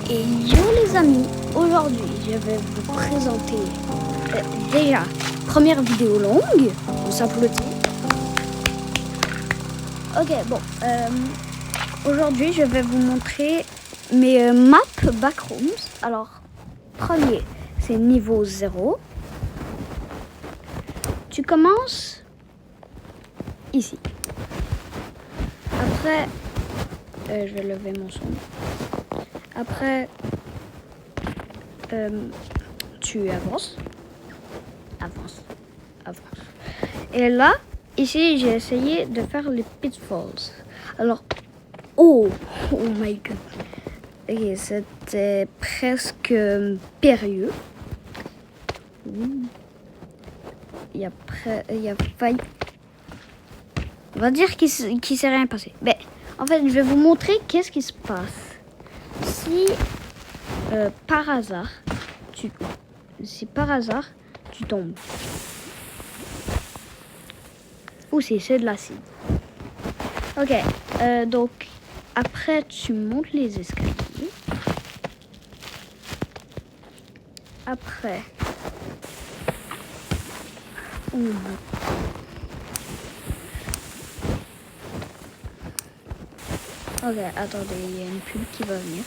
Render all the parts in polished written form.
Et yo les amis, aujourd'hui je vais vous présenter déjà première vidéo longue, on s'applaudit. Ok bon, aujourd'hui je vais vous montrer mes maps Backrooms. Alors premier c'est niveau 0. Tu commences ici. Après, je vais lever mon son. Après, tu avances. Et là, ici, j'ai essayé de faire les pitfalls. Alors, oh my god. Okay, c'était presque périlleux. Il y a failli. On va dire qu'il s'est rien passé. Mais en fait, je vais vous montrer qu'est-ce qui se passe. Si par hasard, tu tombes. Ou si c'est de l'acide. Ok, donc après tu montes les escaliers. Après, ok, attendez, il y a une pub qui va venir.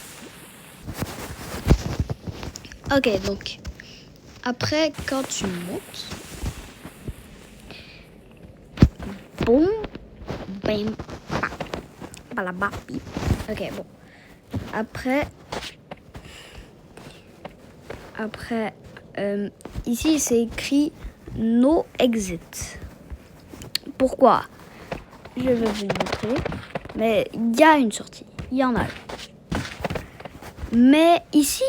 Ok, donc après quand tu montes, boum, bam, balabapi. Ok, bon. Après, ici c'est écrit no exit. Pourquoi? Je vais vous montrer. Mais il y a une sortie. Il y en a. Mais ici,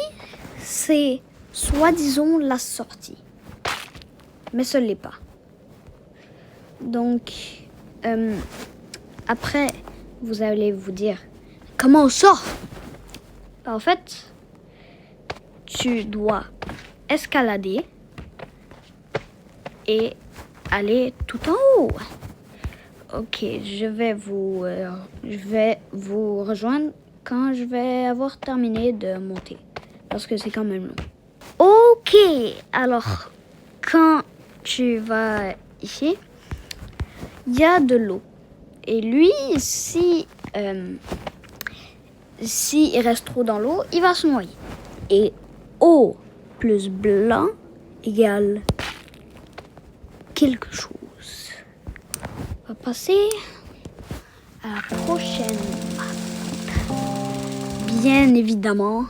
c'est soi-disant la sortie. Mais ce n'est pas. Donc, après, vous allez vous dire, comment on sort? En fait, tu dois escalader et aller tout en haut. Ok, je vais vous rejoindre quand je vais avoir terminé de monter. Parce que c'est quand même long. Ok, alors, quand tu vas ici, il y a de l'eau. Et lui, si il reste trop dans l'eau, il va se noyer. Et eau plus blanc égale quelque chose. On va passer à la prochaine map. Bien évidemment,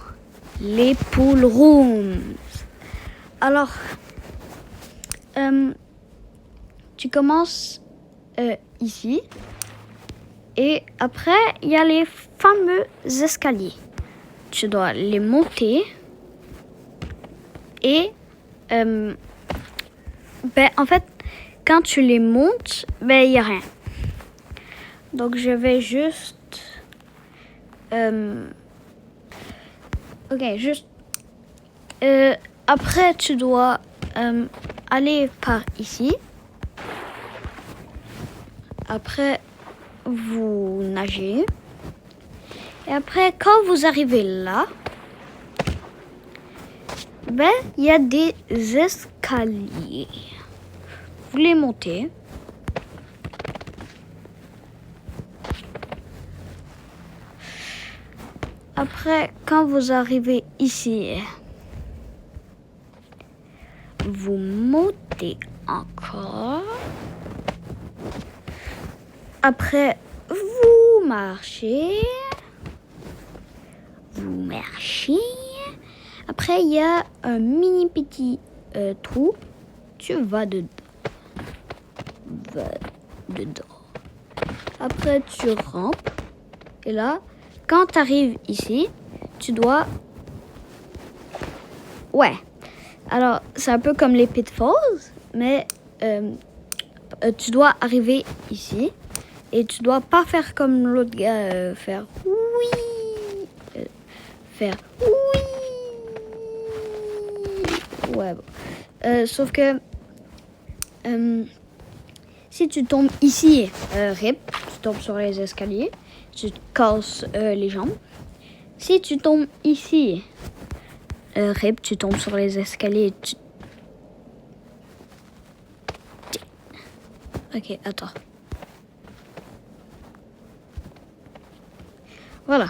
les pool rooms. Alors, tu commences ici. Et après, il y a les fameux escaliers. Tu dois les monter. Et, en fait, quand tu les montes, il n'y a rien. Donc, je vais juste... après, tu dois aller par ici. Après, vous nagez. Et après, quand vous arrivez là, il y a des escaliers. Vous les montez. Après, quand vous arrivez ici, vous montez encore. Après, vous marchez. Après, il y a un mini petit trou. Tu vas dedans. Après, tu rampes. Et là, quand tu arrives ici, tu dois... Ouais. Alors, c'est un peu comme les pitfalls, mais tu dois arriver ici. Et tu dois pas faire comme l'autre gars, faire oui. Faire oui. Ouais, bon. Sauf que si tu tombes ici, rip, tu tombes sur les escaliers, tu te casses les jambes. Si tu tombes ici, Rip, tu tombes sur les escaliers. Ok, attends. Voilà.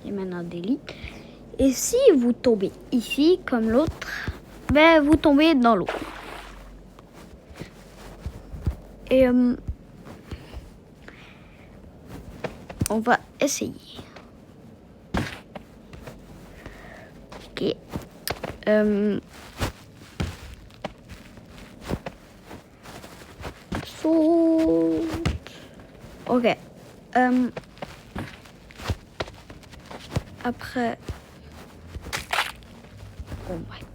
Et maintenant des lits. Et si vous tombez ici, comme l'autre, ben vous tombez dans l'eau. Et on va essayer. Ok. Saute. Ok. Après. Oh my god.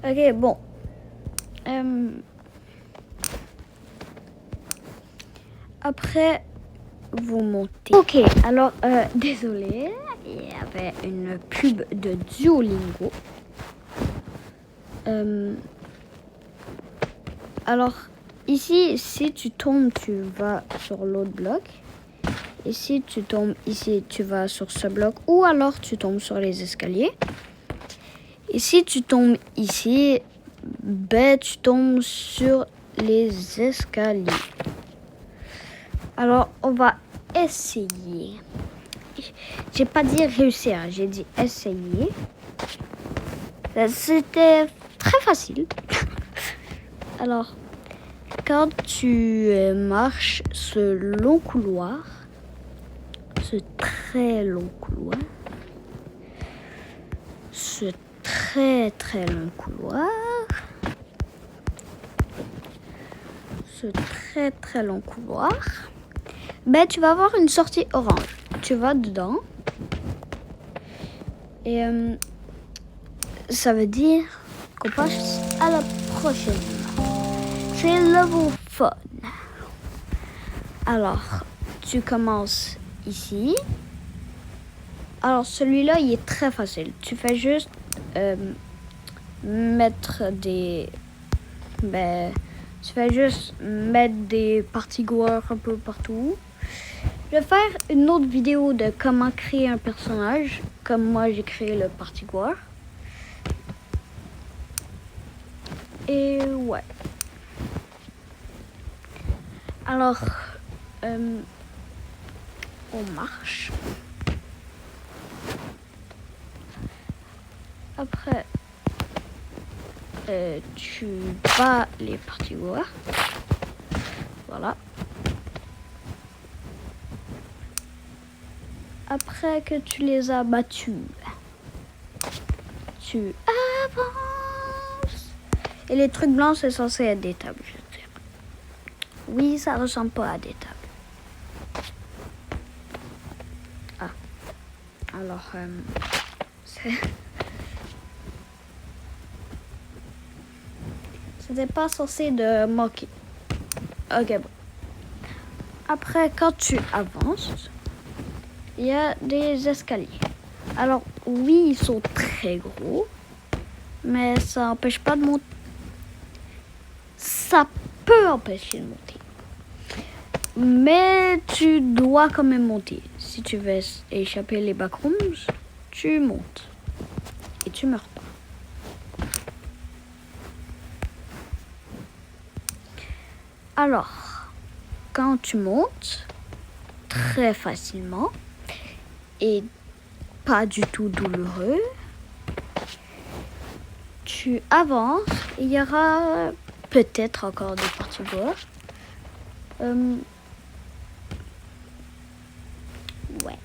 Ok, bon. Après, vous montez. Ok, alors, désolé, il y avait une pub de Duolingo. Alors, ici, si tu tombes, tu vas sur l'autre bloc. Et si tu tombes ici, tu vas sur ce bloc. Ou alors, tu tombes sur les escaliers. Et si tu tombes ici, ben, tu tombes sur les escaliers. Alors, on va essayer. J'ai pas dit réussir, j'ai dit essayer. C'était très facile. Alors, quand tu marches ce long couloir, ce très long couloir, ce très très long couloir, ce très très long couloir, ben tu vas avoir une sortie orange. Tu vas dedans et ça veut dire qu'on passe à la prochaine. C'est level fun. Alors, tu commences ici. Alors, celui-là, il est très facile. Tu fais juste mettre des... tu fais juste mettre des party-goers un peu partout. Je vais faire une autre vidéo de comment créer un personnage, comme moi j'ai créé le party-goer. Et ouais. Alors, on marche. Après, tu bats les party-goers. Voilà. Après que tu les as battus, tu avances. Et les trucs blancs, c'est censé être des tables, je veux dire. Oui, ça ressemble pas à des tables. Ah. Alors, c'était pas censé de moquer. Ok, bon. Après, quand tu avances, il y a des escaliers. Alors, oui, ils sont très gros, mais ça n'empêche pas de monter. Ça peut empêcher de monter. Mais tu dois quand même monter. Si tu veux échapper les backrooms, tu montes. Et tu meurs pas. Alors, quand tu montes, très facilement, et pas du tout douloureux, tu avances, il y aura peut-être encore des party-goers. Ouais.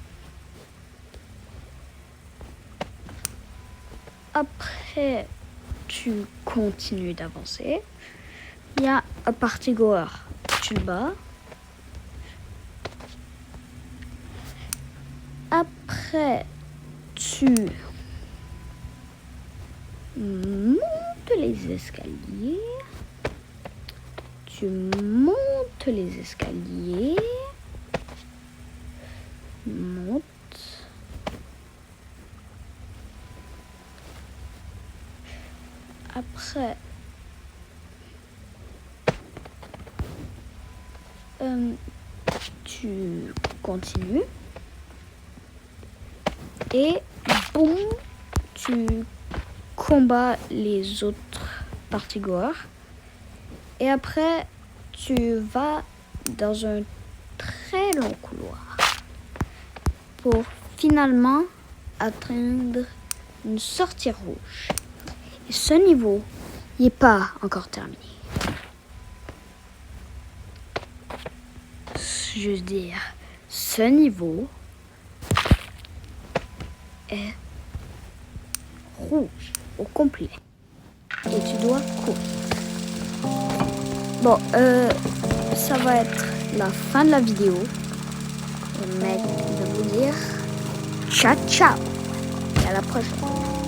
Après, tu continues d'avancer. Il y a un party-goer, tu le bats. Après, tu montes les escaliers. Tu montes les escaliers. Monte. Après, tu continues. Et boum, tu combats les autres partygoers. Et après, tu vas dans un très long couloir pour finalement atteindre une sortie rouge. Et ce niveau, il n'est pas encore terminé. Je veux dire, ce niveau est rouge au complet. Et tu dois courir. Bon, ça va être la fin de la vidéo. Le mec va vous dire ciao ciao et à la prochaine.